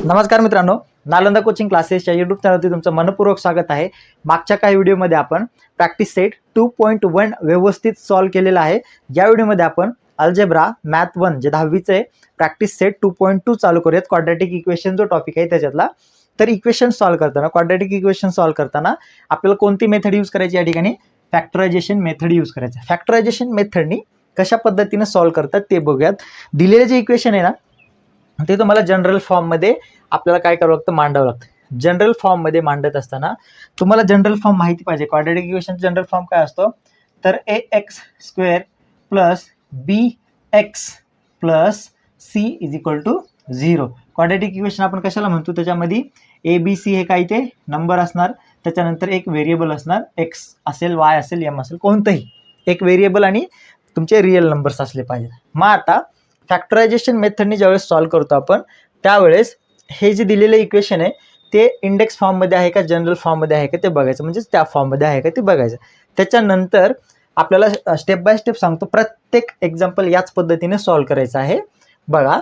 नमस्कार मित्रांनो, नालंदा कोचिंग क्लासेसच्या यूट्यूब चॅनलवरती तुमचं मनपूर्वक स्वागत आहे। मागच्या काही व्हिडिओमध्ये आपण प्रॅक्टिस सेट 2.1 व्यवस्थित सॉल्व केलेला आहे। या व्हिडिओमध्ये आपण अल्जेब्रा मॅथ 1 जे 10वीचे आहे प्रॅक्टिस सेट 2.2 चालू करूयात। क्वाड्रॅटिक इक्वेशन जो टॉपिक आहे त्याच्यातला। तर इक्वेशन सॉल्व करताना क्वाड्रॅटिक इक्वेशन सॉल्व करताना आपल्याला कोणती मेथड यूज करायची या ठिकाणी? फॅक्टरायझेशन मेथड यूज करायचं। फॅक्टरायझेशन मेथडनी कशा पद्धतीने सॉल्व करतात ते बघूयात। दिलेले जे इक्वेशन आहे ना ते तुम्हाला जनरल फॉर्म मध्ये आपल्याला काय करावं लागतं, मांडावं लागतं। जनरल फॉर्म मध्ये मांडत असताना तुम्हाला जनरल फॉर्म माहिती पाहिजे। क्वाड्रॅटिक इक्वेशन जनरल फॉर्म काय असतो? तर ax² plus bx plus c is equal to 0। Quadratic equation आपण कशाला म्हणतो? त्याच्यामध्ये a b c हे काय ते नंबर असणार, त्याच्यानंतर एक व्हेरिएबल असणार, x असेल, y असेल, m असेल, कोणतंही एक व्हेरिएबल आणि तुमचे रिअल नंबर्स असले पाहिजे। मग आता फॅक्टरायझेशन मेथडने ज्यावेळेस सॉल्व करतो आपण त्यावेळेस हे जे दिलेले इक्वेशन आहे ते इंडेक्स फॉर्म मध्ये आहे का जनरल फॉर्म मध्ये आहे का ते बघायचं, म्हणजे त्या फॉर्म मध्ये आहे का ते बघायचं। त्याच्यानंतर आपल्याला स्टेप बाय स्टेप सांगतो, प्रत्येक एक्झाम्पल याच पद्धतीने सॉल्व करायचं आहे। बघा,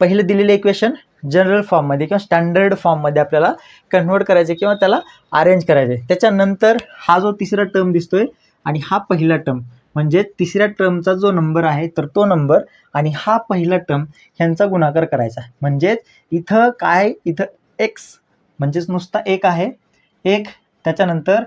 पहिले दिलेले इक्वेशन जनरल फॉर्म मध्ये किंवा स्टँडर्ड फॉर्म मध्ये आपल्याला कन्वर्ट करायचे किंवा त्याला अरेंज करायचे। त्याच्यानंतर हा जो तिसरा टर्म दिसतोय आणि हा पहिला टर्म म्हणजे तिसऱ्या टर्मचा जो नंबर आहे तर तो नंबर आणि हा पहिला टर्म ह्यांचा गुणाकार करायचा। म्हणजे इथं काय, इथं x म्हणजेच नुसता एक आहे, एक, त्याच्यानंतर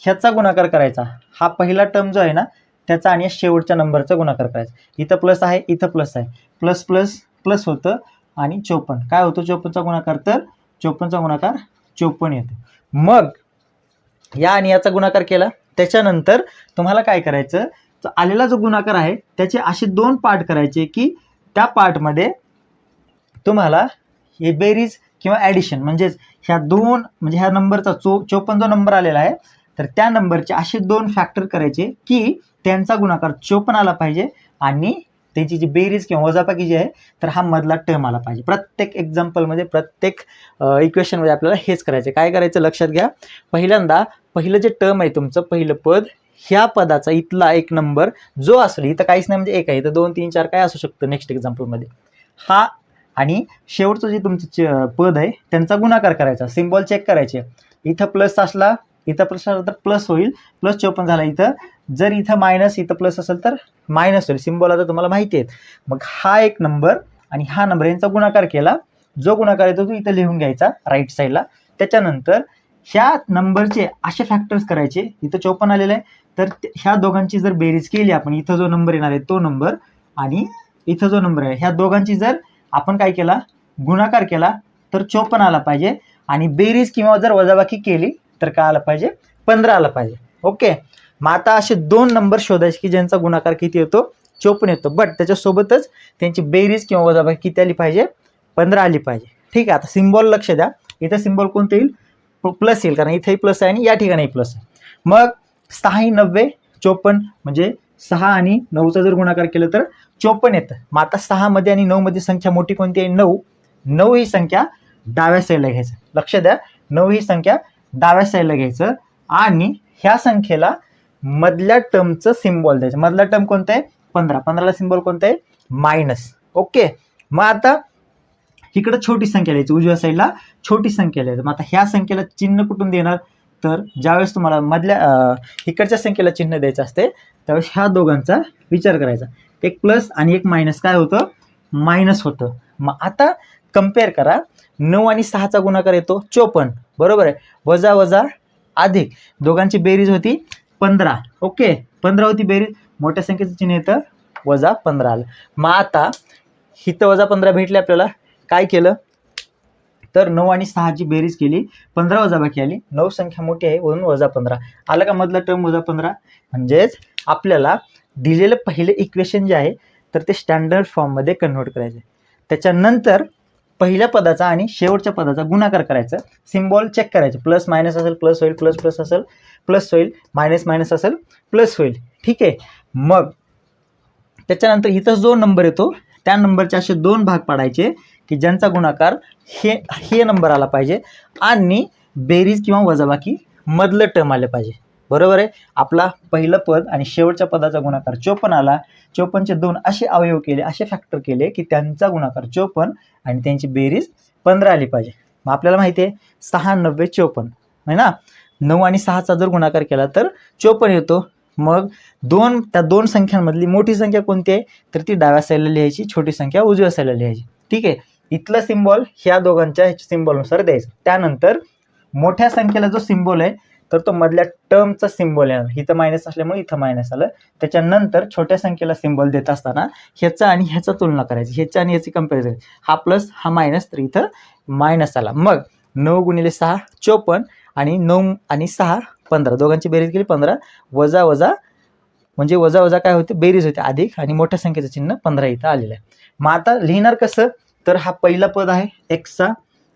ह्याचा गुणाकार करायचा, हा पहिला टर्म जो आहे ना त्याचा आणि शेवटच्या नंबरचा गुणाकार करायचा। इथं प्लस आहे, इथं प्लस आहे, प्लस प्लस प्लस होतं आणि 54 काय होतं? 54चा गुणाकार, तर 54चा गुणाकार 54 येतो। मग या आणि याचा गुणाकार केला, त्याच्यानंतर तुम्हाला काय करायचं, तर आलेला जो गुणाकार आहे त्याचे असे दोन पार्ट करायचे की त्या पार्टमध्ये तुम्हाला हे बेरीज किंवा ॲडिशन म्हणजेच ह्या दोन म्हणजे ह्या नंबरचा 54 जो नंबर आलेला आहे तर त्या नंबरचे असे दोन फॅक्टर करायचे की त्यांचा गुणाकार 54 आला पाहिजे आणि त्याची जी बेरीज किंवा वजाबाकी जी आहे तर हा मधला टर्म आला पाहिजे। प्रत्येक एक्झाम्पलमध्ये प्रत्येक इक्वेशनमध्ये आपल्याला हेच करायचं। काय करायचं लक्षात घ्या, पहिल्यांदा पहिलं जे टर्म आहे तुमचं पहिलं पद, ह्या पदाचा इथला एक नंबर जो असेल, इथं काहीच नाही म्हणजे एक आहे, तर 2 3 4 काय असू शकतं नेक्स्ट एक्झाम्पलमध्ये हा, आणि शेवटचं जे तुमचं पद आहे त्यांचा गुणाकार करायचा। सिम्बॉल चेक करायचे, इथं प्लस असला, इथं प्लस असला तर प्लस होईल, प्लस 54 झाला। इथं जर इथं मायनस इथं प्लस असेल तर मायनस होईल। सिम्बॉल आता तुम्हाला माहिती आहे। मग हा एक नंबर आणि हा नंबर यांचा गुणाकार केला, जो गुणाकार येतो तो इथं लिहून घ्यायचा राईट साईडला। त्याच्यानंतर ह्या नंबरचे असे फॅक्टर्स करायचे, इथं 54 आलेलं आहे तर ह्या दोघांची जर बेरीज केली आपण, इथं जो नंबर येणार आहे तो नंबर आणि इथं जो नंबर आहे ह्या दोघांची जर आपण काय केला, गुणाकार केला तर 54 आला पाहिजे आणि बेरीज किंवा जर वजाबाकी केली तर काय आला पाहिजे, 15 आला पाहिजे। ओके, मग आता असे दोन नंबर शोधायचे की ज्यांचा गुणाकार किती येतो, 54 येतो, बट त्याच्यासोबतच त्यांची बेरीज किंवा वजाबाकी किती आली पाहिजे, 15 आली पाहिजे। ठीक आहे, आता सिम्बॉल लक्ष द्या, इथं सिम्बॉल कोणतं येईल, प्लस येईल, कारण इथेही प्लस आहे आणि या ठिकाणी प्लस आहे। मग 6 90 54 म्हणजे 6 आणि 9चा जर गुणाकार केलं तर 54 येतं। मग आता 6 मध्ये आणि 9 मध्ये संख्या मोठी कोणती आहे, 9। 9 ही संख्या डाव्या साईडला घ्यायचं, लक्ष द्या, 9 ही संख्या डाव्या साईडला घ्यायचं आणि ह्या संख्येला मधल्या टर्मचं सिम्बॉल द्यायचं। मधला टर्म कोणता आहे, 15, 15ला सिम्बॉल कोणता आहे, मायनस। ओके, मग आता इकडे छोटी संख्या लिहायची, उजव्या साईडला छोटी संख्या लिहायची। मग आता ह्या संख्येला चिन्ह कुठून देणार, तर ज्यावेळेस तुम्हाला मधल्या इकडच्या संख्येला चिन्ह द्यायचं असते त्यावेळेस ह्या दोघांचा विचार करायचा, एक प्लस आणि एक मायनस काय होतं, मायनस होतं। मग आता कम्पेअर करा, 9 आणि 6चा गुणाकार येतो 54, बरोबर आहे, वजा वजा अधिक, दोघांची बेरीज होती 15। ओके, 15 होती बेरीज, मोठ्या संख्येचं चिन्ह येतं वजा 15 आलं। मग आता इथं वजा 15 भेटले आपल्याला, काय केलं तर 9 आणि 6ची बेरीज केली, 15 वजाबाकी आली, 9 संख्या मोठी आहे म्हणून वजा 15 आलं का, मधला टर्म वजा 15। म्हणजेच आपल्याला दिलेलं पहिले इक्वेशन जे आहे तर ते स्टँडर्ड फॉर्ममध्ये कन्वर्ट करायचे। त्याच्यानंतर पहिल्या पदाचा आणि शेवटच्या पदाचा गुणाकार करायचं, सिम्बॉल चेक करायचे, प्लस मायनस असेल प्लस होईल, प्लस प्लस असेल प्लस होईल, मायनस मायनस असेल प्लस होईल। ठीक आहे, मग त्याच्यानंतर इथं जो नंबर येतो त्या नंबरचे असे दोन भाग पाडायचे की ज्यांचा गुणाकार हे नंबर आला पाहिजे आणि बेरीज किंवा वजाबाकी मधलं टर्म आले पाहिजे। बरोबर आहे, आपला पहिलं पद आणि शेवटच्या पदाचा गुणाकार 54 आला, 54चे दोन असे अवयव केले, असे फॅक्टर केले की त्यांचा गुणाकार 54 आणि त्यांची बेरीज 15 आली पाहिजे. मग आपल्याला माहिती आहे 6 90 54 आहे ना. 9 आणि 6चा जर गुणाकार केला तर 54 येतो. मग त्या दोन संख्यांमधली मोठी संख्या कोणती आहे तर ती डाव्या साईडला लिहायची, छोटी संख्या उजव्या साईडला लिहायची. ठीक आहे. इथलं सिम्बॉल ह्या दोघांच्या सिम्बॉलनुसार द्यायचं. त्यानंतर मोठ्या संख्येला जो सिम्बॉल आहे तर तो मधल्या टर्मचा सिम्बॉल येणार. इथं मायनस असल्यामुळे इथं मायनस आलं. त्याच्यानंतर छोट्या संख्येला सिम्बॉल देत असताना ह्याचा आणि ह्याचा तुलना करायची, ह्याच्या आणि ह्याची कंपॅरिझन. हा प्लस हा मायनस, तर इथं मायनस आला. मग 9 गुणिले 6 54 आणि 9 आणि 6 15, दोघांची बेरीज केली 15, वजा वजा म्हणजे वजा वजा काय होते बेरीज होते अधिक, आणि मोठ्या संख्येचं चिन्ह 15 इथं आलेलं आहे. मग आता लिहिणार कसं तर हा पहिला पद आहे एक्सचा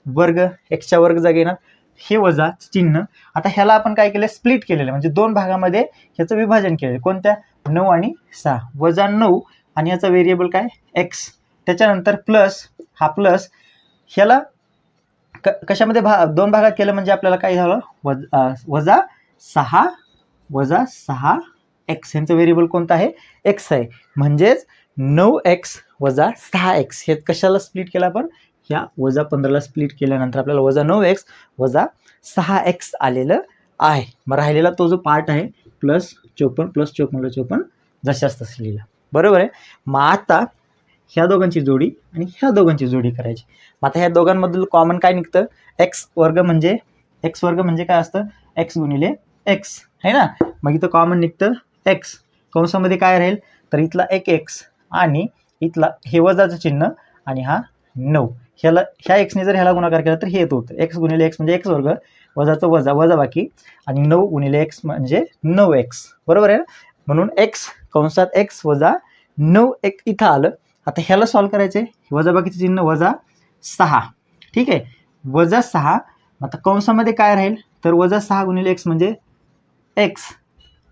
वर्ग, एक्सच्या वर्ग जागी येणार हे वजा चिन्ह. आता ह्याला आपण काय केलं स्प्लिट केलेलं, म्हणजे दोन भागामध्ये ह्याचं विभाजन केलेलं. कोणत्या 9 आणि 6 वजा 9 आणि याचा व्हेरिएबल काय एक्स. त्याच्यानंतर प्लस हा प्लस ह्याला कशामध्ये दोन भागात केलं म्हणजे आपल्याला काय झालं वजा 6 एक्स. ह्यांचं व्हेरिएबल कोणतं आहे एक्स आहे. म्हणजेच 9x वजा 6x हे कशाला स्प्लिट केलं आपण ह्या वजा 15ला स्प्लिट केल्यानंतर आपल्याला वजा 9x वजा 6x आलेलं आहे. मग राहिलेला तो जो पार्ट आहे प्लस 54 जशाच तसं लिहिलं. बरोबर आहे. मग आता ह्या दोघांची जोडी आणि ह्या दोघांची जोडी करायची. मग आता ह्या दोघांमधलं कॉमन काय निघतं एक्स वर्ग म्हणजे काय असतं एक्स गुणिले एक्स आहे ना. मग इथं कॉमन निघतं एक्स. कंसामध्ये काय राहील तर इथला एक एक्स आणि इथला हे वजाचं चिन्ह आणि हा 9. ह्या एक्सने जर ह्याला गुणाकार केला तर हे येत होतं एक्स गुणिले एक्स म्हणजे एक्स वर्ग वजाचं वजा बाकी आणि 9 गुणिले एक्स म्हणजे 9x. बरोबर आहे ना. म्हणून एक्स कंसात एक्स वजा 9 एक इथं आलं. आता ह्याला सॉल्व्ह करायचं आहे. वजा बाकीचं चिन्ह वजा 6. ठीक आहे वजा 6. आता कंसामध्ये काय राहील तर वजा 6 गुणिले एक्स म्हणजे एक्स.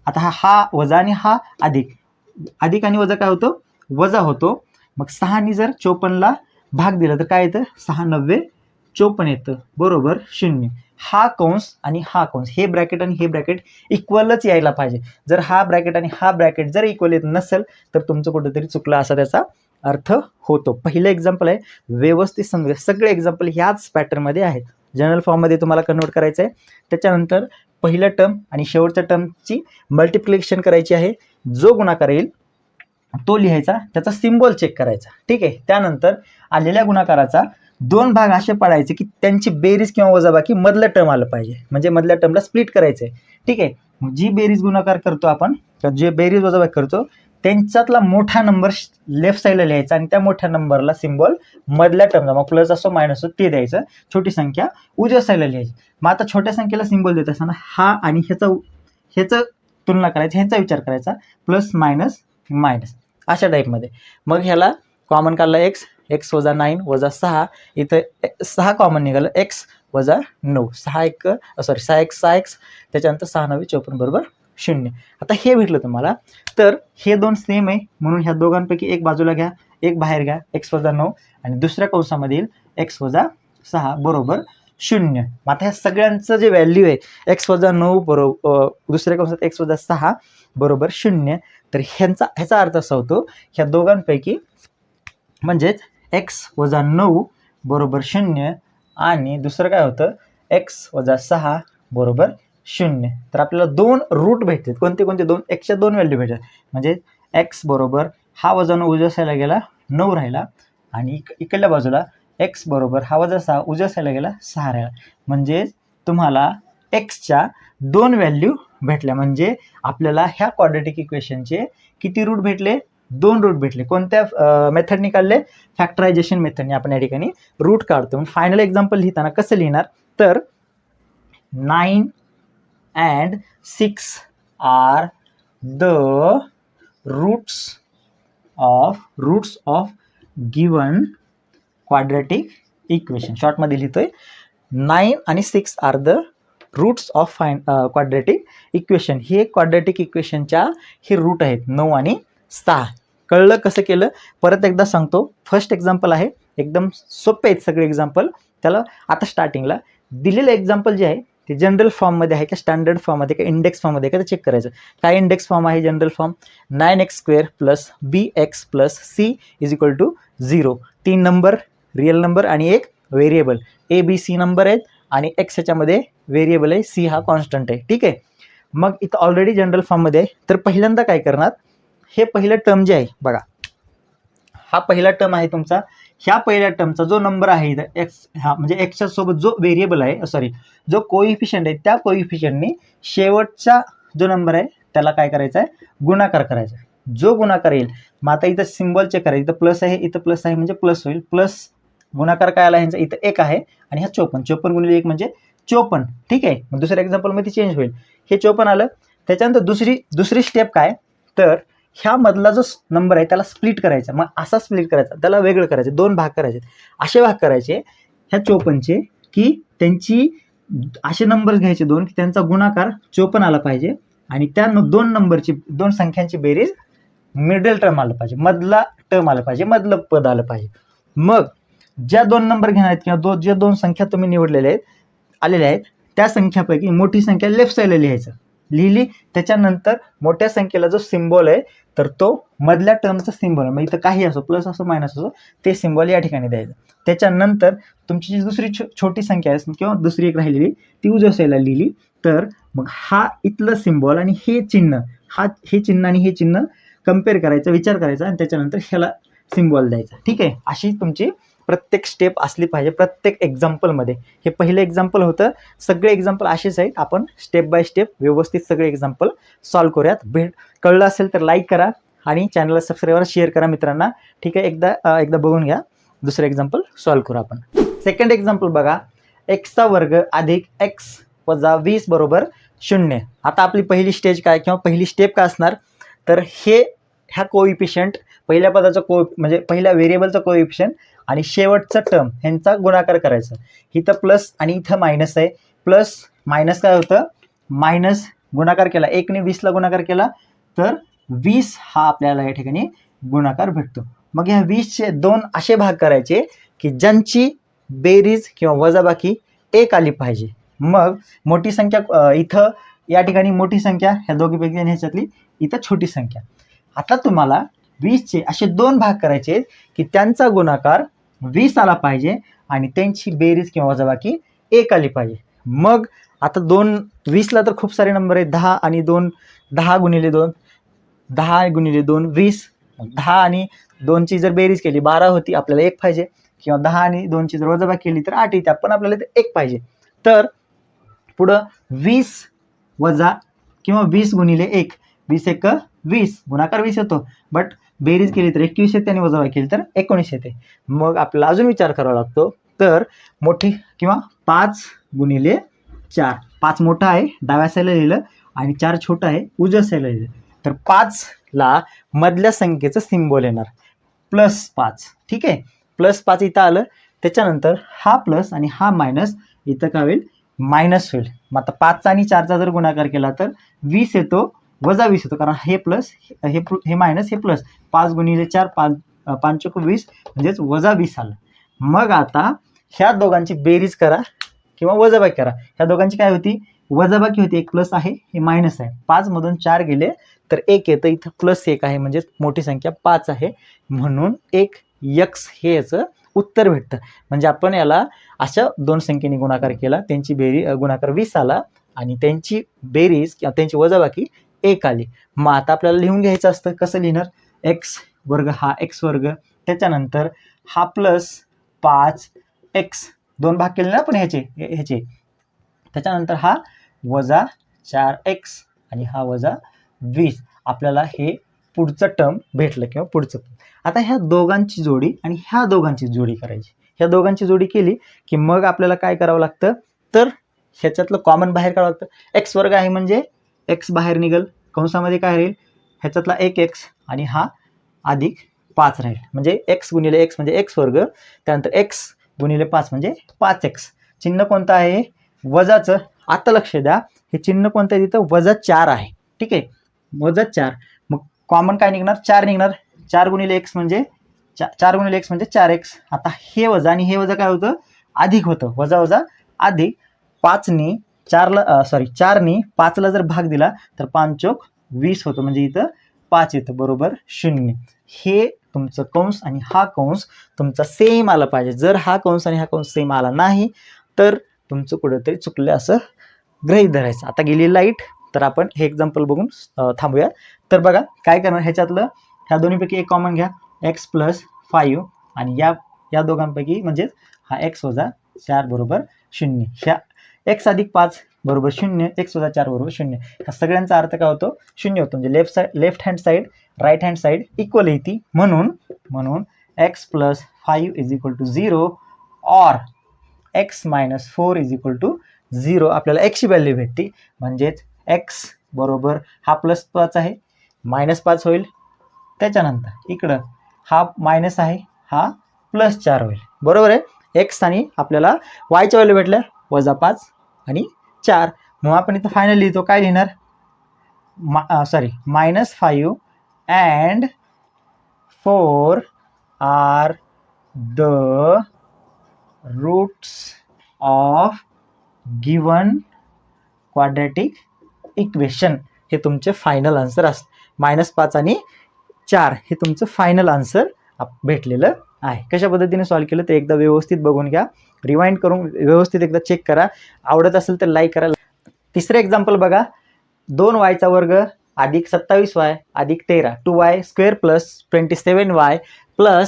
आता हा वजा आणि हा अधिक आणि वजा काय होतं वजा होतो. मग 6 जर 54ला भाग दिला तर काय येतं 6 90 54 येतं बरोबर 0. हा कंस आणि हा कंस हे ब्रॅकेट आणि हे ब्रॅकेट इक्वलच यायला पाहिजे. जर हा ब्रॅकेट आणि हा ब्रॅकेट जर इक्वल येत नसेल तर तुमचं कुठेतरी चुकलं असा त्याचा अर्थ होतो. पहिलं एक्झाम्पल आहे व्यवस्थित समजा. सगळे एक्झाम्पल ह्याच पॅटर्नमध्ये आहेत. जनरल फॉर्ममध्ये तुम्हाला कन्वर्ट करायचं आहे. त्याच्यानंतर पहिल्या टर्म आणि शेवटच्या टर्मची मल्टिप्लिकेशन करायची आहे. जो गुणाकार येईल तो लिहायचा, त्याचा सिम्बॉल चेक करायचा. ठीक आहे. त्यानंतर आलेल्या गुणाकाराचा दोन भाग असे पाडायचे की त्यांची बेरीज किंवा वजाबाकी मधलं टर्म आलं पाहिजे, म्हणजे मधल्या टर्मला स्प्लिट करायचं आहे. ठीक आहे. जी बेरीज गुणाकार करतो आपण, जे बेरीज वजाबाकी करतो त्यांच्यातला मोठा नंबर लेफ्ट साईडला लिहायचा आणि त्या मोठ्या नंबरला सिम्बॉल मधल्या टर्मला मग प्लस असो मायनस असो ते द्यायचं. छोटी संख्या उजव्या साईडला लिहायची. मग आता छोट्या संख्येला सिम्बॉल देत असताना हा आणि ह्याचं तुलना करायची, ह्याचा विचार करायचा प्लस मायनस अशा टाईपमध्ये. मग ह्याला कॉमन काढला एक्स वजा 9 वजा 6 इथं 6 कॉमन निघालं एक्स वजा 9 6x त्याच्यानंतर 6 9 54 बरोबर 0. आता हे भेटलं तुम्हाला तर हे दोन सेम आहे म्हणून ह्या दोघांपैकी एक बाजूला घ्या, एक बाहेर घ्या एक्स वजा 9 आणि दुसऱ्या कंसामध्ये एक्स वजा 6 बरोबर 0. मग आता ह्या सगळ्यांचं जे व्हॅल्यू आहे एक्स वजा 9 बरोबर दुसऱ्या कंसात एक्स वजा 6 बरोबर 0. तर ह्याचा अर्थ असा होतो ह्या दोघांपैकी म्हणजेच एक्स वजा 9 बरोबर 0 आणि दुसरं काय होतं एक्स वजा 6 बरोबर 0. तर आपल्याला दोन रूट भेटतात. कोणते दोन एक्सच्या दोन व्हॅल्यू भेटतात. म्हणजे एक्स बरोबर हा वजा 9 उजव्या साईडला गेला 9 राहिला आणि इकडल्या बाजूला एक्स बरोबर हा वजा 6 उजव्या साईडला गेला 6 राहिला. म्हणजे तुम्हाला एक्सच्या दोन व्हॅल्यू भेटल्या. म्हणजे आपल्याला ह्या क्वाड्रॅटिक इक्वेशनचे किती रूट भेटले 2 रूट भेटले. कोणत्या मेथडनी काढले फॅक्टरायझेशन मेथडने आपण या ठिकाणी रूट काढतो. फायनल एक्झाम्पल लिहिताना कसं लिहिणार तर 9 and 6 are the roots of given quadratic equation. Short मध्ये लिहितोय 9 आणि 6 are the roots of quadratic equation. हे क्वाड्रॅटिक इक्वेशनच्या हे रूट आहेत 9 आणि 6. कळलं कसं केलं परत एकदा सांगतो. फर्स्ट एक्झाम्पल आहे एकदम सोपे आहेत सगळे एक्झाम्पल. त्याला आता स्टार्टिंगला दिलेलं एक्झाम्पल जे आहे ते जनरल फॉर्ममध्ये आहे का स्टँडर्ड फॉर्ममध्ये का इंडेक्स फॉर्ममध्ये का ते चेक करायचं. काय इंडेक्स फॉर्म आहे general form 9x² + bx + c = 0. 3 number real number आणि एक variable, a b c number आहेत आणि एक्स याच्यामध्ये व्हेरिएबल आहे, सी हा कॉन्स्टंट आहे. ठीक आहे. मग इथं ऑलरेडी जनरल फॉर्ममध्ये आहे. तर पहिल्यांदा काय करणार, हे पहिलं टर्म जे आहे बघा, हा पहिला टर्म आहे तुमचा. ह्या पहिल्या टर्मचा जो नंबर आहे इथं एक्स, हा म्हणजे एक्सच्या सोबत जो व्हेरिएबल आहे, सॉरी जो कोइफिशियंट आहे, त्या कोइफिशियंटनी शेवटचा जो नंबर आहे त्याला काय करायचं आहे, गुणाकार करायचा. जो गुणाकार येईल, मग आता इथं सिम्बॉल चेक करायचं. इथं प्लस आहे, इथं प्लस आहे म्हणजे प्लस होईल. प्लस गुणाकार काय आला ह्यांचा, इथं 1 आहे आणि हा 54. 54 गुणिले 1 म्हणजे 54. ठीक आहे. मग दुसऱ्या एक्झाम्पलमध्ये चेंज होईल. हे 54 आलं. त्याच्यानंतर दुसरी स्टेप काय, तर ह्या मधला जो नंबर आहे त्याला स्प्लिट करायचा. मग असा स्प्लिट करायचा, त्याला वेगळं करायचं, 2 भाग करायचे. असे भाग करायचे ह्या 54चे की त्यांची असे नंबर घ्यायचे 2 की त्यांचा गुणाकार 54 आला पाहिजे आणि त्या 2 संख्यांची बेरीज मिडल टर्म आलं पाहिजे, मधला टर्म आलं पाहिजे, मधलं पद आलं पाहिजे. मग ज्या 2 नंबर घेणार आहेत किंवा ज्या 2 संख्या तुम्ही निवडलेल्या आहेत आलेल्या आहेत त्या संख्यापैकी मोठी संख्या लेफ्ट साईडला लिहिली. त्याच्यानंतर मोठ्या संख्येला जो सिम्बॉल आहे तर तो मधल्या टर्मचा सिम्बॉल आहे, मग इथं काही असो, प्लस असो मायनस असो, ते सिम्बॉल या ठिकाणी द्यायचं. त्याच्यानंतर तुमची जी दुसरी छोटी संख्या आहे किंवा दुसरी एक राहिलेली ती उजव्या साईडला लिहिली. तर मग हा इथलं सिम्बॉल आणि हे चिन्ह, हे चिन्ह आणि हे चिन्ह कम्पेअर करायचं, विचार करायचा आणि त्याच्यानंतर ह्याला सिम्बॉल द्यायचा. ठीक आहे. अशी तुमची प्रत्येक स्टेप असली पाहिजे प्रत्येक एक्झाम्पलमध्ये. हे पहिलं एक्झाम्पल होतं. सगळे एक्झाम्पल असेच आहेत. आपण स्टेप बाय स्टेप व्यवस्थित सगळे एक्झाम्पल सॉल्व्ह करूयात. कळलं असेल तर लाईक करा आणि चॅनलला सबस्क्राईब शेअर करा मित्रांना. ठीक आहे. एकदा बघून घ्या. दुसरं एक्झाम्पल सॉल्व्ह करू आपण. सेकंड एक्झाम्पल बघा, एक्सचा वर्ग अधिक एक्स वजा 20 बरोबर 0. आता आपली पहिली स्टेज काय किंवा पहिली स्टेप काय असणार, तर ह्या कोइफिशियंट पहिल्या पदाचा म्हणजे पहिल्या व्हेरिएबलचा कोइफिशियंट आणि शेवटचा टर्म ह्यांचा गुणाकार करायचा. इथं प्लस आणि इथं मायनस आहे. प्लस मायनस काय होतं, मायनस गुणाकार केला 1 ने 20ला गुणाकार केला तर 20 हा आपल्याला या ठिकाणी गुणाकार भेटतो. मग ह्या 20चे 2 असे भाग करायचे की ज्यांची बेरीज किंवा वजाबाकी 1 आली पाहिजे. मग मोठी संख्या इथं या ठिकाणी मोठी संख्या ह्या दोघीपैकी आणि ह्याच्यातली इथं छोटी संख्या. आता तुम्हाला 20चे असे 2 भाग करायचे की त्यांचा गुणाकार 20 आला पाहिजे आणि त्यांची बेरीज किंवा वजाबाकी 1 आली पाहिजे. मग आता 20ला तर खूप सारे नंबर आहेत. 10 आणि 2, 10 गुणिले 2, 10 गुणिले 2 20. 10 आणि 2ची जर बेरीज केली 12 होती, आपल्याला 1 पाहिजे. किंवा 10 आणि 2ची जर वजाबाकी केली तर 8 येते, पण आपल्याला 1 पाहिजे. तर पुढं 20 वजा किंवा 20 गुणिले 1, 20 1 20, गुणाकार 20 येतो. बट बेरीज केली तर 21 येते आणि वजाबाकी केली तर 19 येते. मग आपल्याला अजून विचार करावा लागतो. तर मोठी किंवा 5 गुणिले 4, 5 मोठा आहे डाव्या साईडला लिहिलं आणि 4 छोटा आहे उजव्या साईडला लिहिलं. तर 5ला मधल्या संख्येचं सिम्बॉल येणार +5. ठीक आहे. +5 इथं आलं. त्याच्यानंतर हा प्लस आणि हा मायनस इथं काय होईल, मायनस होईल. मग आता 5चा आणि 4चा जर गुणाकार केला तर 20 येतो वजा 20 येतो, कारण हे प्लस हे मायनस हे प्लस. 5 गुणिले 4 5 चोक 20 म्हणजेच वजा 20 आलं. मग आता ह्या दोघांची बेरीज करा किंवा वजाबाकी करा. ह्या दोघांची काय होती, वजाबाकी होती. 1 प्लस आहे, हे मायनस आहे. 5 मधून 4 गेले तर 1 येतं. इथं +1 आहे म्हणजे मोठी संख्या 5 आहे, म्हणून 1x हे याचं उत्तर भेटतं. म्हणजे आपण याला अशा 2 संख्येने गुणाकार केला, त्यांची गुणाकार 20 आला आणि त्यांची बेरीज किंवा त्यांची वजाबाकी 1 आली. मग आता आपल्याला लिहून घ्यायचं असतं. कसं लिहिणार, x वर्ग हा x वर्ग, त्याच्यानंतर हा +5x, 2 भाग केले ना पण ह्याचे, त्याच्यानंतर हा वजा 4x आणि हा वजा 20. आपल्याला हे पुढचं टर्म भेटलं किंवा पुढचं. आता ह्या दोघांची जोडी आणि ह्या दोघांची जोडी करायची. ह्या दोघांची जोडी केली की मग आपल्याला काय करावं लागतं, तर ह्याच्यातलं कॉमन बाहेर काढावं लागतं. x वर्ग आहे म्हणजे x बाहेर निघल, कंसामध्ये काय राहील, ह्याच्यातला 1x आणि हा अधिक 5 राहील. म्हणजे x गुणिले x म्हणजे x वर्ग, त्यानंतर x गुणिले 5 म्हणजे 5x. चिन्ह कोणतं आहे, वजाचं. आता लक्ष द्या, हे चिन्ह कोणतं आहे, तिथं -4 आहे. ठीक आहे, -4. मग कॉमन काय निघणार, 4 निघणार. 4 गुणिले x म्हणजे 4x. आता हे वजा आणि हे वजा काय होतं, अधिक होतं. वजा वजा अधिक. 4नी 5ला जर भाग दिला तर 5 चोक 20 होतं, म्हणजे इथं 5 येतं बरोबर 0. हे तुमचं कंस आणि हा कंस तुमचा सेम आला पाहिजे. जर हा कंस आणि हा कंस सेम आला नाही तर तुमचं कुठेतरी चुकलं असं गृहीत धरायचं. आता गेली लाईट, तर आपण हे एक्झाम्पल बघून थांबूया. तर बघा काय करणार, ह्याच्यातलं ह्या दोन्हीपैकी एक कॉमन घ्या, x + 5 आणि या दोघांपैकी म्हणजेच हा x - 4 बरोबर 0. ह्या x + 5 बरोबर 0, x - 4 बरोबर 0. ह्या सगळ्यांचा अर्थ काय होतो? 0 होतो. म्हणजे left hand side right hand side equal येते. म्हणून x + 5 = 0 और x - 4 = 0. आपल्याला x ची व्हॅल्यू भेटते. म्हणजेच x बरोबर हा +5 आहे, -5 होईल. त्याच्यानंतर इकडं हा मायनस आहे, हा +4 होईल. बरोबर आहे. x आणि आपल्याला y च्या व्हॅल्यू भेटल्या -5 आणि 4. मग आपण इथं फायनल लिहितो. काय लिहिणार? -5 and 4 are the roots of given quadratic equation. हे तुमचे फायनल आन्सर असतं. -5 आणि 4 हे तुमचं फायनल आन्सर भेटलेलं आहे. कशा पद्धतीने सॉल्व्ह केलं ते एकदा व्यवस्थित बघून घ्या, रिवाइंड करून व्यवस्थित एकदा चेक करा. आवडत असेल तर लाईक करा. तिसरं एक्झाम्पल बघा, 2y² अधिक 27y अधिक 13 2y² + 27y + 13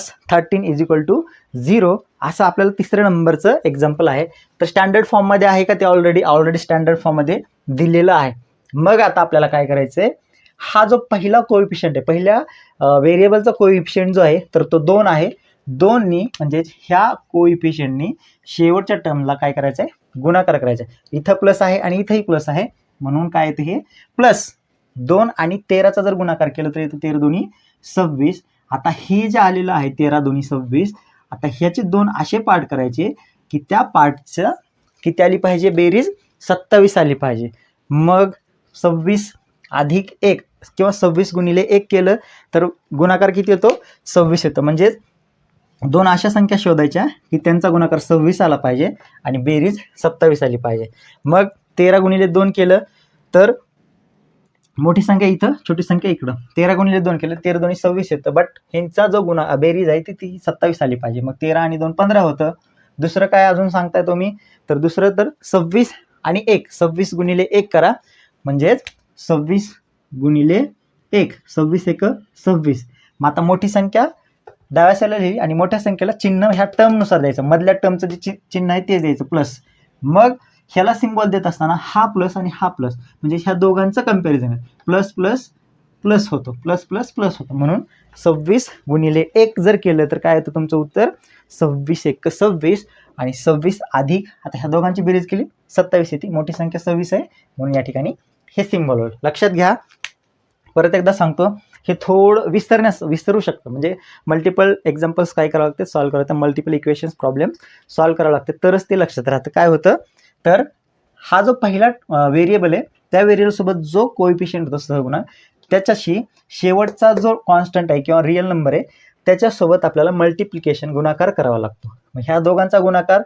= 0 असं आपल्याला तिसऱ्या नंबरचं एक्झाम्पल आहे. तर स्टँडर्ड फॉर्ममध्ये आहे का ते? ऑलरेडी स्टँडर्ड फॉर्ममध्ये दिलेलं आहे. मग आता आपल्याला काय करायचं आहे, हा जो पहिला कोएफिशियंट आहे, पहिल्या व्हेरिएबलचा कोएफिशियंट जो आहे तर तो 2 आहे. 2नी म्हणजे ह्या कोएफिशियंटनी शेवटच्या टर्मला काय करायचं आहे? गुणाकार करायचा आहे. इथं प्लस आहे आणि इथंही प्लस आहे, म्हणून काय येतं? हे +2 आणि 13चा जर गुणाकार केला तर येतं 13 2 26. आता हे जे आलेलं आहे 13 2 26, आता ह्याचे 2 असे पार्ट करायचे की त्या पार्टचं किती आली पाहिजे? बेरीज 27 आली पाहिजे. मग 26 अधिक 1 किंवा 26 गुणिले 1 केलं तर गुणाकार किती येतो? 26 येतो. म्हणजेच 2 अशा संख्या शोधायच्या की त्यांचा गुणाकार 26 आला पाहिजे आणि बेरीज 27 आली पाहिजे. मग 13 गुणिले 2 केलं तर मोठी संख्या इथं, छोटी संख्या इकडं. 13 गुणिले 2 केलं, 13 2 26 येतं. बट ह्यांचा जो बेरीज आहे ती 27 आली पाहिजे. मग 13 आणि 2 15 होतं. दुसरं काय अजून सांगताय तुम्ही? तर दुसरं तर 26 आणि 1 26 गुणिले 1 करा, म्हणजेच 26 गुणिले 1 26 1 26. मग आता मोठी संख्या डाव्या साईडला लिहिली आणि मोठ्या संख्येला चिन्ह ह्या टर्मनुसार द्यायचं. मधल्या टर्मचं जे चिन्ह आहे ते द्यायचं प्लस. मग ह्याला सिम्बॉल देत असताना हा प्लस आणि हा प्लस म्हणजे ह्या दोघांचं कंपॅरिझन आहे. प्लस प्लस प्लस होतो, प्लस प्लस प्लस होतो. म्हणून 26 गुणिले 1 जर केलं तर काय येतं तुमचं उत्तर? 26 1 26 आणि 26 अधिक आता ह्या दोघांची बेरीज केली 27 येते. मोठी संख्या 26 आहे म्हणून या ठिकाणी हे सिम्बॉल होईल. लक्षात घ्या. परत एकदा सांगतो, हे थोडं विसरू शकतं. म्हणजे मल्टिपल एक्झाम्पल्स काय करावं लागते? सॉल्व्ह करावं लागतं. मल्टिपल इक्वेशन्स प्रॉब्लेम सॉल्व्ह करावं लागते तरच ते लक्षात राहतं. काय होतं तर हा जो पहिला व्हेरिएबल आहे त्या व्हेरिएबलसोबत जो कोएफिशियंट होतो सहगुणक, त्याच्याशी शेवटचा जो कॉन्स्टंट आहे किंवा रिअल नंबर आहे त्याच्यासोबत आपल्याला मल्टिप्लिकेशन गुणाकार करावा लागतो. मग ह्या दोघांचा गुणाकार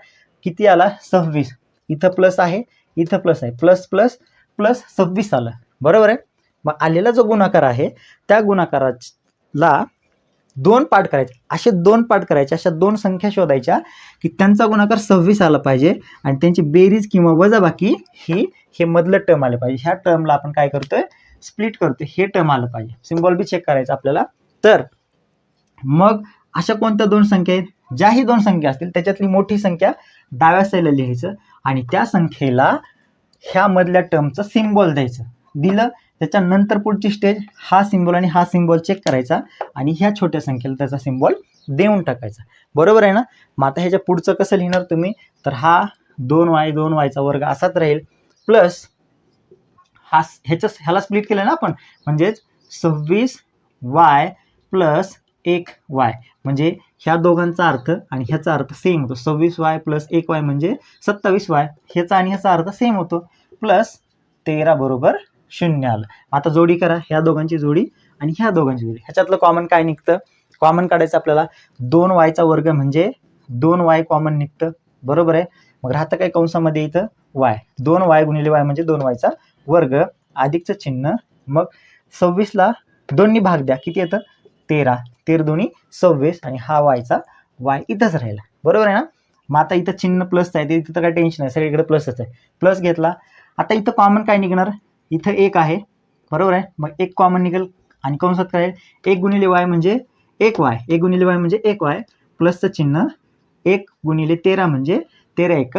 किती आला? 26. इथं प्लस आहे, इथं प्लस आहे, प्लस प्लस प्लस 26 आलं. बरोबर आहे. मग आलेला जो गुणाकार आहे त्या गुणाकाराला 2 पार्ट करायचे. असे 2 पार्ट करायचे. अशा 2 संख्या शोधायच्या की त्यांचा गुणाकार 26 आला पाहिजे आणि त्यांची बेरीज किंवा वजाबाकी हे मधलं टर्म आलं पाहिजे. ह्या टर्मला आपण काय करतोय? स्प्लिट करतोय. हे टर्म आलं पाहिजे. सिम्बॉल बी चेक करायचं आपल्याला. तर मग अशा कोणत्या 2 संख्या आहेत? ज्याही 2 संख्या असतील त्याच्यातली मोठी संख्या डाव्या साईडला लिहायचं आणि त्या संख्येला ह्या मधल्या टर्मचं सिम्बॉल द्यायचं. दिलं त्याच्यानंतर पुढची स्टेज हा सिम्बॉल आणि हा सिम्बॉल चेक करायचा आणि ह्या छोट्या संख्येला त्याचा सिम्बॉल देऊन टाकायचा. बरोबर आहे ना? मग आता ह्याच्या पुढचं कसं लिहिणार तुम्ही? तर हा 2y चा वर्ग असाच राहील प्लस हा ह्याला स्प्लिट केलं ना आपण, म्हणजेच 26y + 1y म्हणजे ह्या दोघांचा अर्थ आणि ह्याचा अर्थ सेम होतो. 26y + 1y म्हणजे 27y. ह्याचा आणि ह्याचा अर्थ सेम होतो. प्लस 13 बरोबर 0 आलं. आता जोडी करा, ह्या दोघांची जोडी आणि ह्या दोघांची जोडी. ह्याच्यातलं कॉमन काय निघतं? कॉमन काढायचं आपल्याला. 2y चा वर्ग म्हणजे 2y कॉमन निघतं. बरोबर आहे. मग राहतं काय कंसामध्ये इथं? y. 2y गुणिले y म्हणजे 2y चा वर्ग अधिकचं चिन्ह. मग 26ला 2नी भाग द्या, किती येतं? 13. 13 दोन्ही 26 आणि हा वायचा वाय इथंच राहिला, बरोबर आहे ना. मग आता इथं चिन्ह प्लसचं आहे, तिथं काय टेन्शन आहे, सगळीकडे प्लसच आहे. प्लस घेतला, आता इथं कॉमन काय निघणार, इथं 1 आहे, बरोबर आहे. मग 1 कॉमन निघेल आणि कंसात काय 1 गुणिले वाय म्हणजे 1 वाय, 1 गुणिले वाय म्हणजे 1 वाय, प्लसचं चिन्ह 1 गुणिले 13 म्हणजे 13 1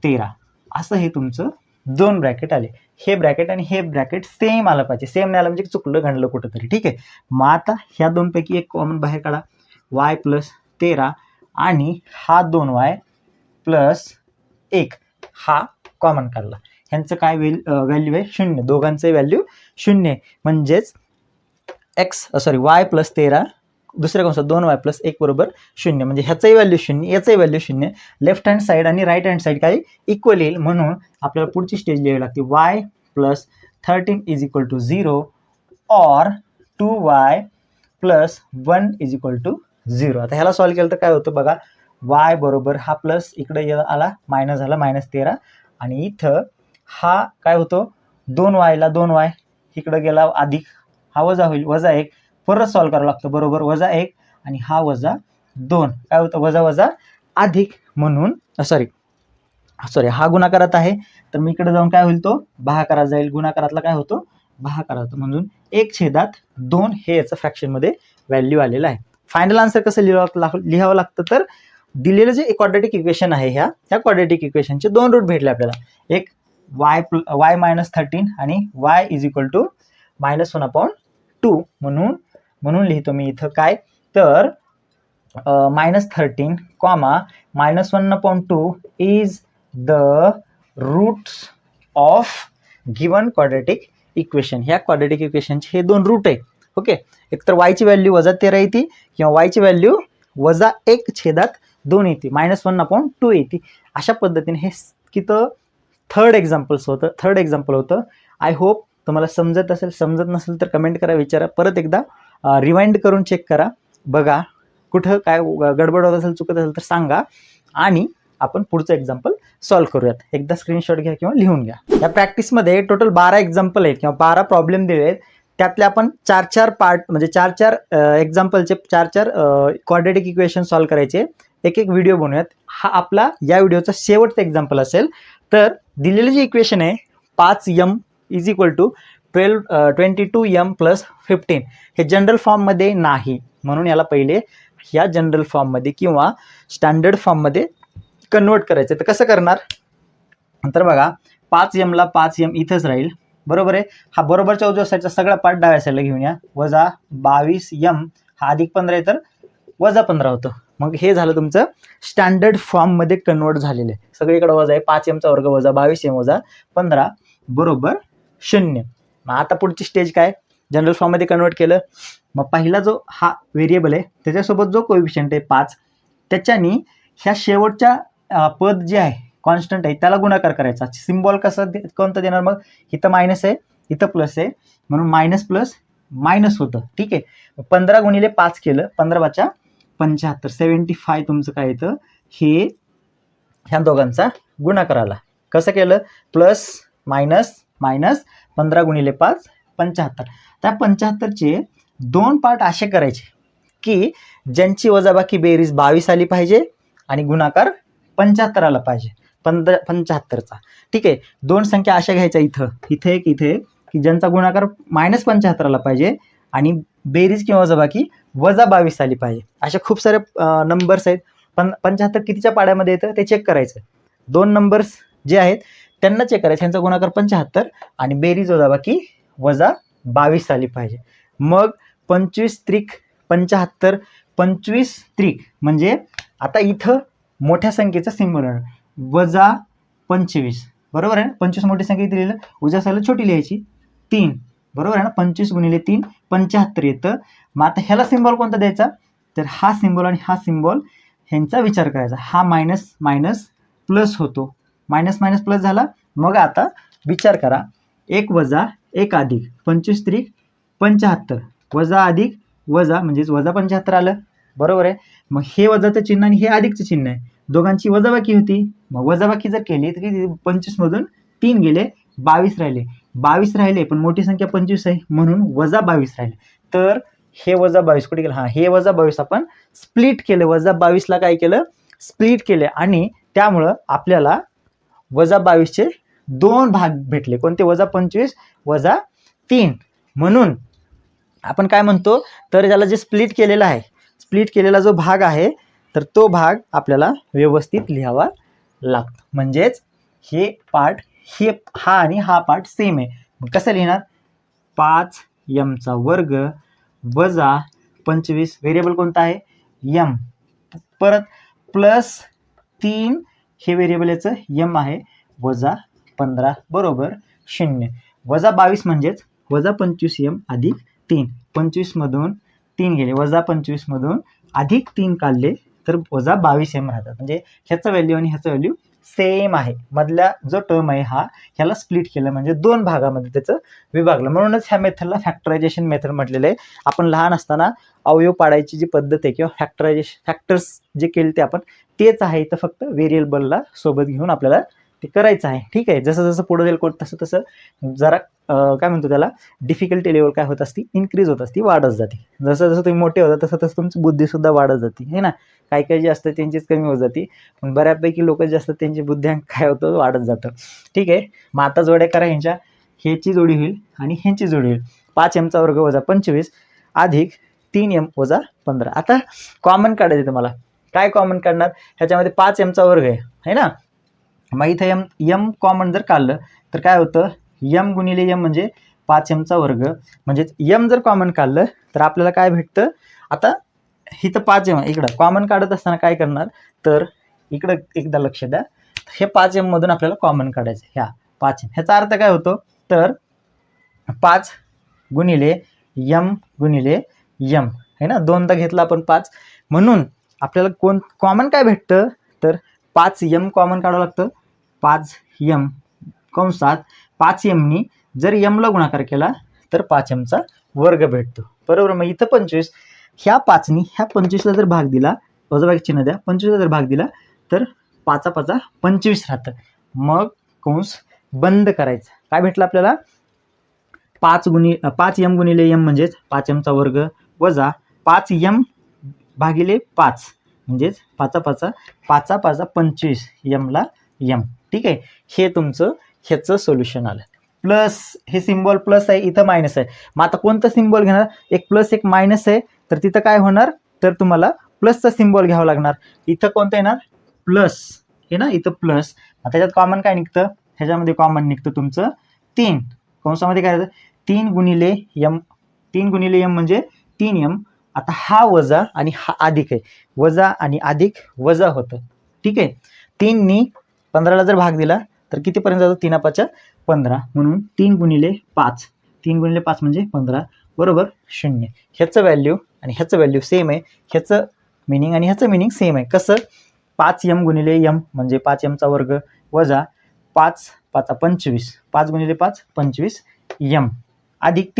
13. असं हे तुमचं 2 ब्रॅकेट आले. हे ब्रॅकेट आणि हे ब्रॅकेट सेम आलं पाहिजे, सेम नाही आलं म्हणजे चुकलं घडलं कुठंतरी, ठीक आहे. मग आता ह्या दोनपैकी एक कॉमन बाहेर काढा, वाय प्लस 13 आणि हा 2y प्लस 1 हा कॉमन काढला. ह्यांचं काय व्हॅल्यू आहे 0, दोघांचं व्हॅल्यू 0 म्हणजेच वाय प्लस 13 दुसऱ्या कंसात 2y प्लस 1 बरोबर 0, म्हणजे ह्याचंही व्हॅल्यू 0 याचंही व्हॅल्यू 0. लेफ्ट हँड साईड आणि राईट हँड साईड काही इक्वल येईल, म्हणून आपल्याला पुढची स्टेज लिहावी लागते, y plus 13 is equal to 0 और 2y plus 1 is equal to 0. आता ह्याला सॉल्व्ह केलं तर काय होतं बघा, y बरोबर हा प्लस इकडे आला मायनस झाला -13 आणि इथं हा काय होतो 2y ला 2y इकडे गेला अधिक हा वजा होईल, -1 परत सॉल्व्ह करावं लागतं, बरोबर -1 आणि हा -2 काय होतं वजा वजा अधिक, म्हणून सॉरी हा गुणाकारात आहे तर मी इकडे जाऊन काय होईल तो भागाकारात जाईल, गुणाकारातला काय होतो भागाकारात, म्हणून 1/2 हे याचं फ्रॅक्शनमध्ये व्हॅल्यू आलेलं आहे. फायनल आन्सर कसं लिहावं लागतं तर दिलेलं जे क्वाड्रॅटिक इक्वेशन आहे ह्या क्वाड्रॅटिक इक्वेशनचे 2 रूट भेटले आपल्याला, एक y मायनस 13 आणि y इज इक्वल टू -1/2 म्हणून लिहितो मी इथं काय तर -13 comma -1/2 is the roots of given quadratic equation. ह्या क्वाड्रॅटिक इक्वेशनचे हे 2 रूट आहे, ओके. एकतर वायची व्हॅल्यू -13 येते किंवा वायची व्हॅल्यू -1/2 येते, -1/2 येते. अशा पद्धतीने हे किती थर्ड एक्झाम्पल होतं. आय होप तुम्हाला समजत असेल, समजत नसेल तर कमेंट करा, विचारा, परत एकदा रिवाइंड करून चेक करा, बघा कुठं काय गडबड होत असेल चुकत असेल तर सांगा आणि आपण पुढचं एक्झाम्पल सॉल्व्ह करूयात. एकदा स्क्रीनशॉट घ्या किंवा लिहून घ्या. या प्रॅक्टिसमध्ये टोटल 12 एक्झाम्पल आहेत किंवा 12 प्रॉब्लेम दिले आहेत, त्यातले आपण 4 पार्ट म्हणजे 4 एक्झाम्पलचे 4 क्वाड्रॅटिक इक्वेशन सॉल्व्ह करायचे, एक व्हिडिओ बनवूयात. हा आपला या व्हिडिओचा शेवटचा एक्झाम्पल असेल. तर दिलेले जे इक्वेशन आहे 5m is equal to 22m plus 15 हे जनरल फॉर्ममध्ये नाही, म्हणून याला पहिले ह्या जनरल फॉर्ममध्ये किंवा स्टँडर्ड फॉर्ममध्ये कन्वर्ट करायचं. तर कसं करणार तर बघा 5m ला 5m इथंच राहील, बरोबर आहे. हा बरोबरच्या उजव्या साईडचा सगळा पार्ट डाव्या साईडला घेऊन या, वजा 22m हा अधिक 15 आहे तर वजा 15 होतं. मग हे झालं तुमचं स्टँडर्ड फॉर्ममध्ये कन्वर्ट झालेलं आहे. सगळीकडे वजा आहे, 5mचा वर्ग वजा 22m वजा 15 बरोबर 0. मग आता पुढची स्टेज काय, जनरल फॉर्ममध्ये कन्वर्ट केलं, मग पहिला जो हा व्हेरिएबल आहे त्याच्यासोबत जो कोएफिशियंट आहे 5 त्याच्यानी ह्या शेवटच्या पद जे आहे कॉन्स्टंट आहे त्याला गुणाकार करायचा. सिम्बॉल कसं कोणतं देणार, मग इथं मायनस आहे इथं प्लस आहे म्हणून मायनस प्लस मायनस होतं, ठीक आहे. 15 गुणिले 5 केलं, 15 × 5 = 75 तुमचं काय येतं, हे ह्या दोघांचा गुणाकार आला. कसं केलं, प्लस मायनस मायनस 15 गुणिले 5 75. त्या 75चे 2 पार्ट असे करायचे की ज्यांची वजाबाकी बेरीज 22 आली पाहिजे आणि गुणाकार 75 आला पाहिजे 75चा, ठीक आहे. 2 संख्या अशा घ्यायच्या, इथे एक की ज्यांचा गुणाकार -75 आला पाहिजे आणि बेरीज किंवा वजाबाकी -22 आली पाहिजे. अशा खूप सारे नंबर्स आहेत, पण 75 कितीच्या पाड्यामध्ये येतं ते चेक करायचं. 2 नंबर्स जे आहेत त्यांना चेक करायचं, त्यांचा गुणाकार 75 आणि बेरीज वजाबाकी -22 आली पाहिजे. मग 25 त्रिक 75, 25 त्रिक म्हणजे आता इथं मोठ्या संख्येचा सिम्बॉल -25, बरोबर आहे ना. 25 मोठी संख्या इथे लिहिलं, उजव्या साईडला छोटी लिहायची 3, बरोबर आहे ना. 25 गुणिले 3 75 येतं. मग आता ह्याला सिम्बॉल कोणता द्यायचा तर हा सिम्बॉल आणि हा सिम्बॉल ह्यांचा विचार करायचा. हा मायनस मायनस प्लस होतो, मायनस मायनस प्लस झाला. मग आता विचार करा, 1 वजा 1 अधिक 25 त्रिक 75 वजा अधिक वजा म्हणजेच वजा 75 आलं, बरोबर आहे. मग हे वजाचं चिन्ह आणि हे अधिकचं चिन्ह आहे, दोघांची वजाबाकी होती. मग वजाबाकी जर केली तर 25 मधून 3 गेले 22 राहिले पण मोठी संख्या 25 आहे म्हणून -22 राहिले. तर हे -22 कुठे गेलं, हे -22 आपण स्प्लिट केलं, -22ला काय केलं, स्प्लिट केले आणि त्यामुळं आपल्याला -22चे 2 भाग भेटले. कोणते, -25 -3. म्हणून आपण काय म्हणतो, तर त्याला जे स्प्लिट केलेला आहे, स्प्लिट केलेला जो भाग आहे, तर तो भाग आपल्याला व्यवस्थित लिहावा लागतो. म्हणजेच हे पार्ट, हा आणि हा पार्ट सेम आहे. मग कसं लिहिणार, 5m² वजा 25, व्हेरिएबल कोणता आहे, m, परत प्लस 3, हे व्हेरिएबल याचं m आहे, वजा 15 बरोबर 0. -22 म्हणजेच -25m अधिक 3. 25 मधून 3 गेले, -25 मधून अधिक 3 काढले तर -22m राहतात. म्हणजे ह्याचं व्हॅल्यू आणि ह्याचं व्हॅल्यू सेम आहे. मधला जो टर्म आहे हा, ह्याला स्प्लिट केलं म्हणजे 2 भागामध्ये त्याचं विभागलं. म्हणूनच ह्या मेथडला फॅक्टरायझेशन मेथड म्हटलेलं आहे. आपण लहान असताना अवयव पाडायची जी पद्धत आहे किंवा फॅक्टर्स जे केले ते आपण तेच आहे, तर फक्त व्हेरिएबलला सोबत घेऊन आपल्याला ते करायचं आहे. ठीक आहे. जसं जसं पुढे जाईल तसं तसं जरा काय म्हणतो त्याला, डिफिकल्टी लेवल काय होत असती, इन्क्रीज होत असती, वाढत जाते. जसं जसं तुम्ही मोठे होता तसं तसं तुमची बुद्धीसुद्धा वाढत जाते, है ना. काही जे असतं त्यांचीच कमी होत जाते, पण बऱ्यापैकी लोक जे असतात त्यांची बुद्ध्यांक काय होतं, वाढत जातं. ठीक आहे. मग आता जोड्या करा ह्यांच्या, ह्याची जोडी होईल आणि ह्यांची जोडी होईल. 5m² वजा 25 अधिक 3m वजा 15. आता कॉमन काढायचं तुम्हाला. काय कॉमन काढणार, ह्याच्यामध्ये 5m² आहे ना. मग इथं m कॉमन जर काढलं तर काय होतं, m गुणिले m म्हणजे 5m². म्हणजेच m जर कॉमन काढलं तर आपल्याला काय भेटतं, आता इथं 5m इकडं कॉमन काढत असताना काय करणार, तर इकडं एकदा लक्ष द्या, हे 5m मधून आपल्याला कॉमन काढायचं, ह्या 5m. ह्याचा अर्थ काय होतो, तर 5 गुणिले m गुणिले m आहे ना, दोनदा घेतला आपण 5, म्हणून आपल्याला कॉमन काय भेटतं, तर 5m कॉमन काढावं लागतं. 5m कंसात 5mनी जर m ला गुणाकार केला तर 5m² भेटतो, बरोबर. मग इथं 25, ह्या 5नी ह्या 25ला जर भाग दिला, वजाबाकी चिन्ह द्या, 25ला जर भाग दिला तर 5 5 25 राहतं. मग कंस बंद करायचं. काय भेटलं आपल्याला, 5m गुणिले m म्हणजेच 5m² वजा 5m भागिले 5 म्हणजेच 5 5 5 5 25 m ला m. ठीक आहे. हे तुमचं ह्याचं सोल्युशन आलं. प्लस हे सिम्बॉल प्लस आहे, इथं मायनस आहे. मग आता कोणतं सिम्बॉल घेणार, एक प्लस एक मायनस आहे, तर तिथं काय होणार, तर तुम्हाला प्लसचा सिम्बॉल घ्यावा लागणार. इथं कोणतं येणार, प्लस हे ना, इथं प्लस. त्याच्यात कॉमन काय निघतं, ह्याच्यामध्ये कॉमन निघतं तुमचं 3. कंसामध्ये काय येतं, 3 गुणिले m, 3 गुणिले m म्हणजे 3m. आता हा वजा आणि हा अधिक आहे, वजा आणि अधिक वजा होतं. ठीक आहे. 3नी 15ला जर भाग दिला तर कितीपर्यंत जातो, 3 5 15. म्हणून 3 गुणिले 5, 3 गुणिले 5 म्हणजे 15 बरोबर 0. ह्याचं व्हॅल्यू आणि ह्याचं व्हॅल्यू सेम आहे, ह्याचं मिनिंग आणि ह्याचं मिनिंग सेम आहे. कसं, 5m गुणिले m म्हणजे 5m² वजा 5 5 25, 5 गुणिले 5 25m अधिक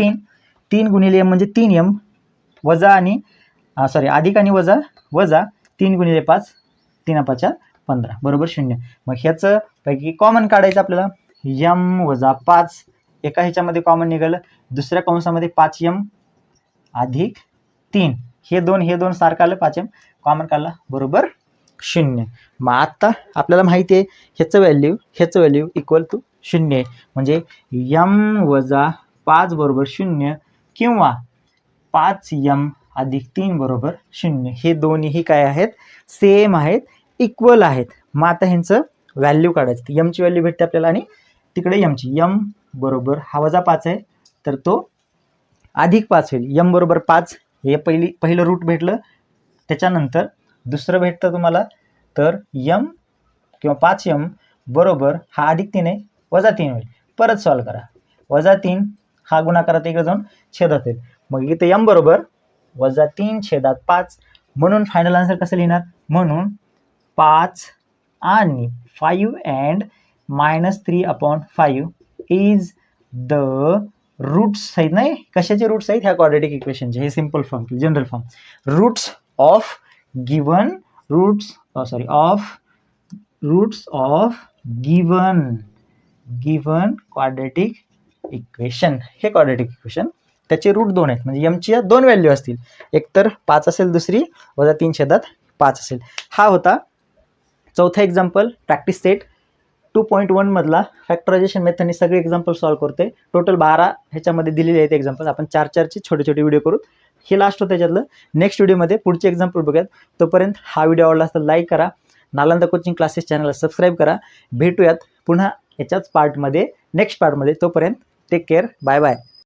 3 गुणिले m म्हणजे 3m वजा आणि अधिक आणि वजा वजा 3 गुणिले 5 3 5 15 बरोबर 0. मग ह्याचं पैकी कॉमन काढायचं आपल्याला, m वजा 5 एका ह्याच्यामध्ये कॉमन निघालं, दुसऱ्या कंसामध्ये 5m अधिक 3, हे दोन सारखं आलं, 5m कॉमन काढला बरोबर 0. मग आता आपल्याला माहिती आहे ह्याचं व्हॅल्यू इक्वल टू 0 आहे. म्हणजे m वजा 5 बरोबर 0 किंवा 5m अधिक 3 बरोबर 0. हे दोन्हीही काय आहेत, सेम आहेत, इक्वल आहेत. मग आता ह्यांचं व्हॅल्यू काढायचं. m ची व्हॅल्यू भेटते आपल्याला आणि तिकडे m ची, m बरोबर हा वजा 5 आहे तर तो अधिक 5 होईल. m बरोबर 5 हे पहिलं रूट भेटलं, त्याच्यानंतर दुसरं भेटतं तुम्हाला, तर m किंवा 5m बरोबर हा अधिक 3 आहे, वजा 3 होईल. परत सॉल्व करा, वजा 3 हा गुणाकारात इकडे जाऊन छेदात येईल. मग इथे m बरोबर वजा 3/5. म्हणून फायनल आन्सर कसं लिहिणार, म्हणून 5 आणि 5 अँड -3/5 इज द रूट्स आहेत. नाही, कशाचे रूट्स आहेत, ह्या क्वाड्रेटिक इक्वेशनचे. हे simple form, general form, roots of given given quadratic equation. हे क्वाड्रेटिक इक्वेशन त्याचे रूट 2 आहेत, म्हणजे एमची या 2 व्हॅल्यू असतील, एक तर 5 असेल, दुसरी वजा 3/5 असेल. हा होता चौथा एक्झाम्पल प्रॅक्टिस सेट 2.1 मधला. फॅक्टरायझेशन मेथडने सगळे एक्झाम्पल सॉल्व्ह करते. टोटल 12 ह्याच्यामध्ये दिलेले आहेत एक्झाम्पल. आपण 4-4चे छोटे छोटे व्हिडिओ करू. हे लास्ट होतं त्याच्यातलं. नेक्स्ट व्हिडिओमध्ये पुढचे एक्झाम्पल बघूयात. तोपर्यंत हा व्हिडिओ आवडला तर लाईक करा, नालंदा कोचिंग क्लासेस चॅनलला सबस्क्राईब करा. भेटूयात पुन्हा याच्याच पार्टमध्ये, नेक्स्ट पार्टमध्ये. तोपर्यंत टेक केअर, बाय बाय.